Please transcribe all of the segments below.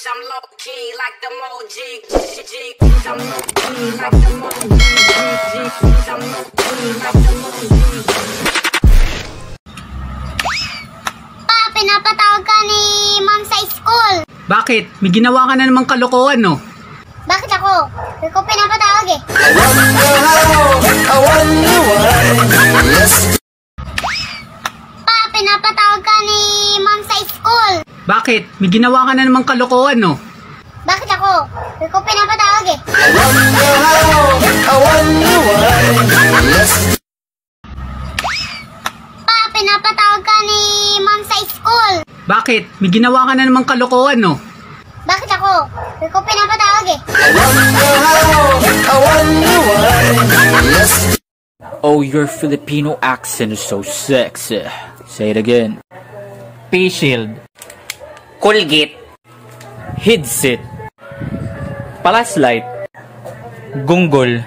I'm low key like the emoji. I'm low key like the emoji. I'm low key like the emoji. Pa, pinapatawag ka ni ma'am sa school. Bakit? May ginawa ka na namang kalokohan, no? Bakit ako? Hindi ko pinapatawag eh. Pa, pinapatawag ka ni ma'am sa school. Bakit? May ginawa ka na namang kalokohan, no? Bakit ako? Hindi ko pinapatawag eh. Pa, pinapatawag ka ni ma'am sa school. Bakit? May ginawa ka na namang kalokohan, no? Bakit ako? Hindi ko pinapatawag eh. Oh, your Filipino accent is so sexy. Say it again. Face shield. Colgate. Headset. Palaslight. Gunggol.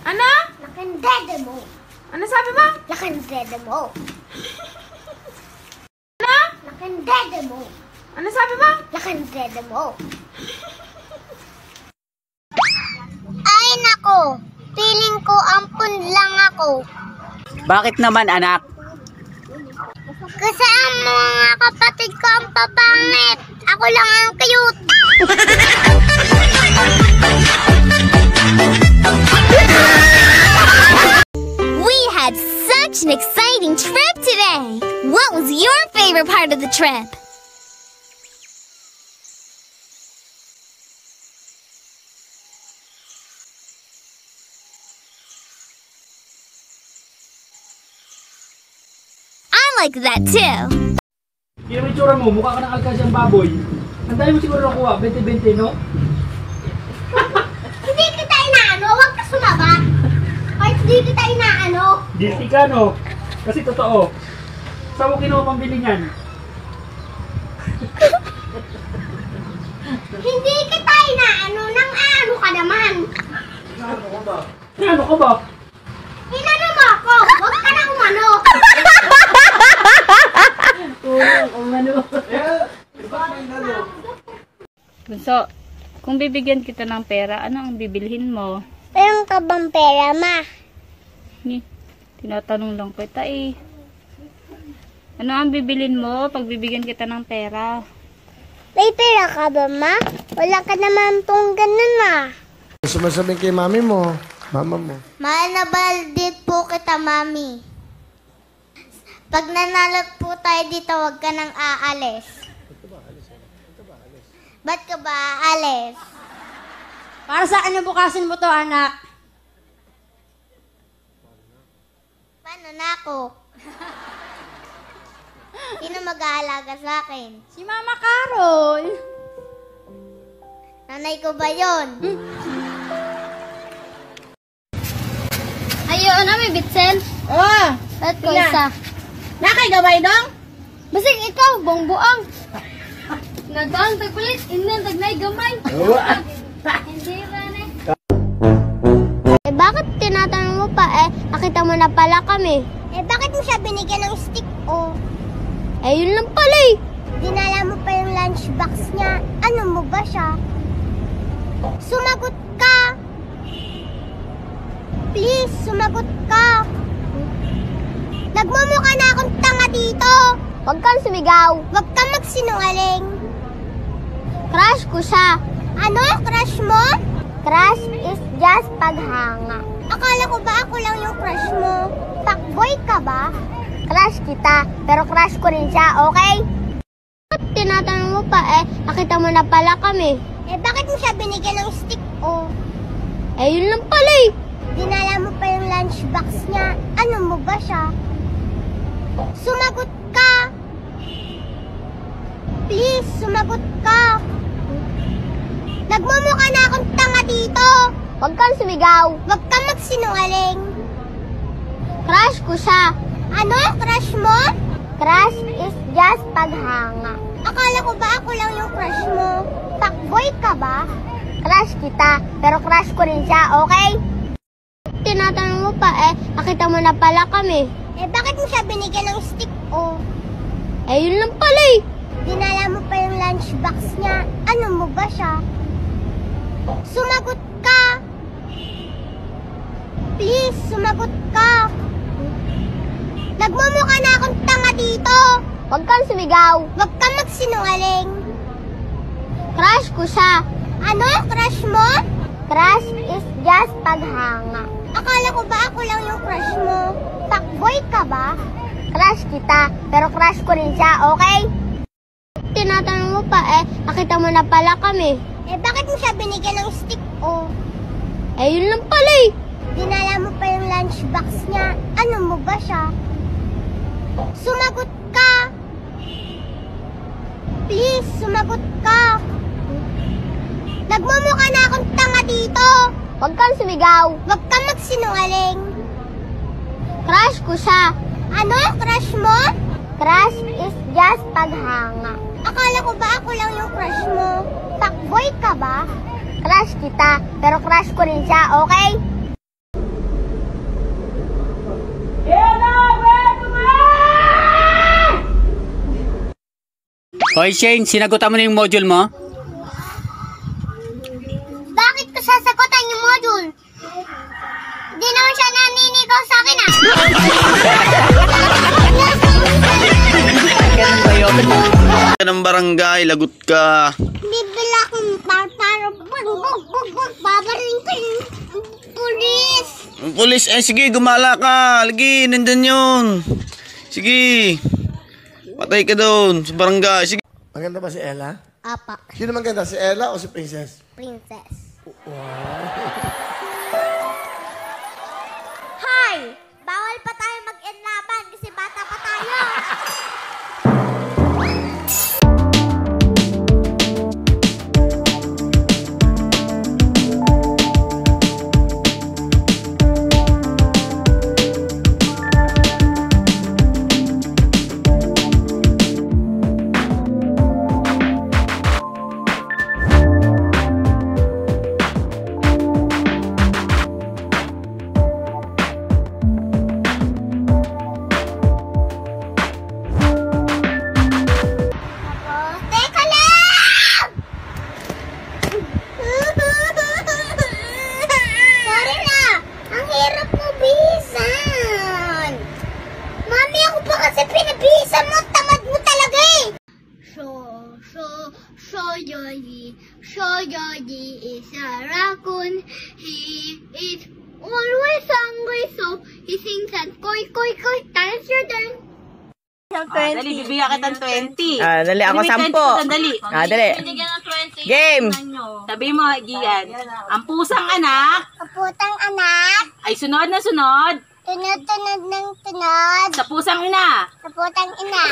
Ano? Lakandede mo. Ano sabi mo? Lakandede mo. Ano? Lakandede mo. Ano sabi mo? Lakandede mo. Ay nako, feeling ko ampun lang ako. Bakit naman, anak? Kasi ang mga kapatid ko ang papangit. Ako lang ang cute. We had such an exciting trip today. What was your favorite part of the trip? I like that too. Hindi naman itsura mo, mukha ka ng alkasyang baboy. Ang dahil mo siguro nakuha, 20-20, no? Hindi kita inaano, huwag ka sumabat. Kahit hindi kita inaano. Guilty ka, no? Kasi totoo. Saan mo kinuha pambili niyan? Hindi kita inaano, nang ano ka naman. Ano ka ba? Inano mo ako, huwag ka na umano. Bunso, kung bibigyan kita ng pera, ano ang bibilhin mo? Meron ka bang pera, ma? Tinatanong lang kita eh. Ano ang bibilhin mo pag bibigyan kita ng pera? May pera ka ba, ma? Wala ka naman pong ganun, ma. Sumasabi kay mami mo, mama mo. Mahal na baldit po kita, mami. Pag nanalo po tayo dito, huwag ka nang aalis. Ba't ka ba aalis? Para sa akin bukasin mo to, anak. Paano na ako? Sino mag-aalaga sa akin? Si Mama Carol. Nanay ko ba yun? Ayun na, may bitsen. Oh, Ba't ko isa? nakay gabay dong? Basig ikaw, bongbuang. Nagdaang tagpulit, inan tagnay gamay. Hindi ba na? Eh bakit tinatanong mo pa? Nakita mo na pala kami. Eh bakit mo siya binigyan ng stick? Oh. Eh yun lang pala eh. Dinala mo pa yung lunchbox niya. Ano mo ba siya? Sumagot ka. Please, sumagot ka. Nagmumukha na akong tanga dito. Huwag kang sumigaw. Huwag kang magsinungaling. Crush ko siya. Ano? Crush mo? Crush is just paghanga. Akala ko ba ako lang yung crush mo? Fuckboy ka ba? Crush kita, pero crush ko rin siya, okay? Tinatanong mo pa nakita mo na pala kami. Eh bakit mo siya binigyan ng stick? Oh. Eh yun lang pala eh. Dinala mo pa yung lunchbox niya. Ano mo ba siya? Sumagot ka. Please, sumagot ka. Nagmumukha na akong tanga dito. Huwag kang sumigaw. Huwag kang magsinungaling. Crush ko siya. Ano? Crush mo? Crush is just paghanga. Akala ko ba ako lang yung crush mo? Fuckboy ka ba? Crush kita, pero crush ko rin siya, okay? Tinatanong mo pa nakita mo na pala kami. Eh bakit mo siya binigyan ng stick? Oh. Eh yun lang pala eh. Dinala mo pa yung lunchbox niya. Ano mo ba siya? Sumagot ka! Please, sumagot ka! Nagmumukha na akong tanga dito! Huwag kang sumigaw! Huwag kang magsinungaling! Crush ko siya! Ano? Crush mo? Crush is just paghanga. Akala ko ba ako lang yung crush mo? Fuckboy ka ba? Crush kita, pero crush ko rin siya, okay? Tinatanong mo pa nakita mo na pala kami. Bakit mo siya binigyan ng stick, oh? Yun lang pala Dinala mo pa yung lunchbox niya. Ano mo ba siya? Sumagot ka! Please, sumagot ka! Nagmumukha na akong tanga dito! Huwag kang sumigaw! Huwag kang magsinungaling! Crush ko siya! Ano? Crush mo? Crush is just paghanga. Akala ko ba ako lang yung crush mo? Fuckboy ka ba? Crush kita, pero crush ko rin siya, okay? Hoy Shane, sinagutan mo na yung module mo? Bakit ko sasagutan yung module? Hindi naman siya naninigaw sa akin ng barangay, lagot ka. Bibila akong babaring ko yung pulis. Pulis, sige, gumala ka. Lagi, nandun yun. Sige. Patay ka doon sa barangay. Sige. Maganda ba si Ella? Apa. Sino maganda, si Ella o si Princess? Princess. Wow. Hi! Bawal pa tayo mag-enlaban kasi bata pa tayo. Shoyogi is a raccoon. He is always hungry, so he sings at koi koi koi. That's your turn. Dali, bibigyan kita ng 20. Dali, ako 10. Dali. Dali. Binigyan ng 20. Game. Sabi mo, Gian, ang pusang anak. Ang putang anak. Ay sunod na sunod. Tunod-tunod ng tunod. Sa pusang ina. Sa putang ina.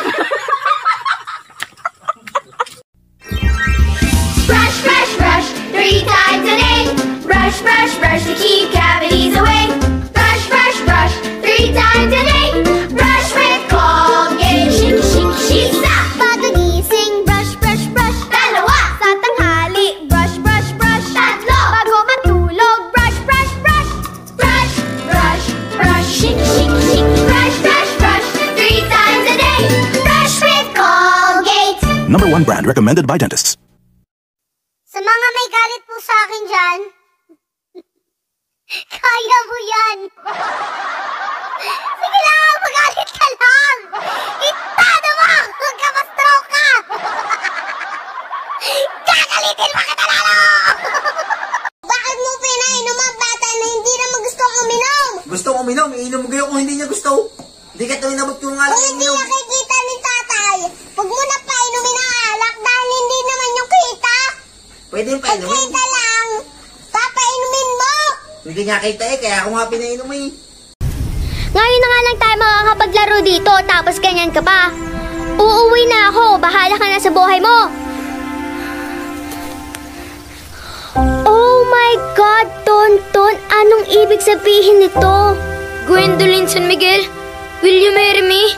Brush, brush, brush, 3 times a day. Brush, brush, brush to keep cavities away. Brush, brush, brush, 3 times a day. Brush with Colgate. Shake, shake, shake, stop. Bago gising, brush, brush, brush. Dalawa. Sa tanghali, brush, brush, brush. Tatlo. Bago matulog, brush, brush, brush. Brush, brush, brush. Shake, shake, shake. Brush, brush, brush, 3 times a day. Brush with Colgate. Number 1 brand recommended by dentists. Sa mga may galit po sa akin dyan, kaya mo yan. Sige lang, magalit ka lang. Itado mo, huwag ka ma-stroke ka. Kakalitin mo kita lalo. Bakit mo pinainom ang bata na hindi naman gusto uminom? Gusto uminom, iinom mo kayo kung hindi niya gusto. Hindi ka ito inabot yung alak. Kung hindi nakikita ni tatay, huwag mo na painumin ang alak dahil hindi naman yung kita. Pwede yung painumin. Pag kita lang, papainumin mo. Hindi nga kita kaya ako nga pinainom Ngayon na nga lang tayo makakapaglaro dito, tapos ganyan ka pa. Uuwi na ako, bahala ka na sa buhay mo. Oh my God, Tonton, anong ibig sabihin nito? Gwendolyn San Miguel, will you marry me?